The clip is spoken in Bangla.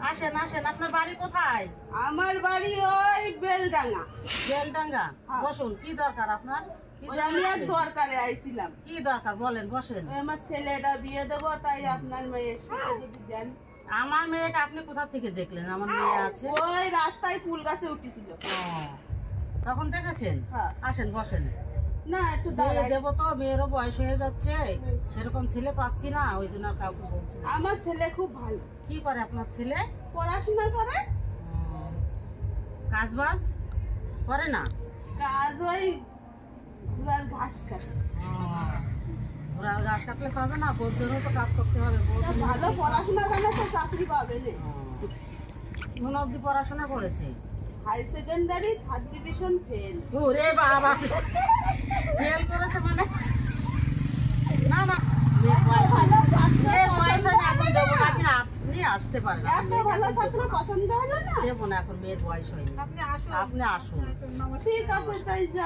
আসেন আসেন, আপনার বাড়ি কোথায়? আমার বাড়ি ওই বেলডাঙ্গা। বেলডাঙ্গা। বসুন, কি দরকার আপনার? আমি এক দরকারে আইছিলাম। কি দরকার বলেন, বসেন। আমার ছেলেটা বিয়ে দেবো, তাই আপনার মেয়ের সাথে যদি দেন। আমার মেয়েকে আপনি কোথা থেকে দেখলেন? আমার মেয়ে আছে ওই রাস্তায় ফুল গাছে উঠেছিল, তখন দেখেছেন? হ্যাঁ। আসেন বসেন। না একটু বিয়ে দেবো তো, মেয়েরও বয়স হয়ে যাচ্ছে, সেরকম ছেলে পাচ্ছি না, ওই জন্য আর কাউকে বলছি না। আমার ছেলে খুব ভালো। কি করে আপনার ছেলে? পড়াশোনা করে। কাজ বাজ করে না? কাজ ওই ঘোড়ার ঘাস কাটে। ঘোড়ার ঘাস কাটলে তো হবে না, বোর জন্য তো কাজ করতে হবে। ভালো পড়াশোনা জানে তো চাকরি পাবে না। কোন অব্দি পড়াশোনা করেছে? High secondary 3rd division fail. ওরে বাবা, ফেল করেছে মানে? না না, আপনি আসতে পারেন, এত ভালো ছাত্র পছন্দ হলো না? দেবো না, এখন মেয়ের বয়স হয়নি। আপনি আসুন। ঠিক আছে, তাই যা।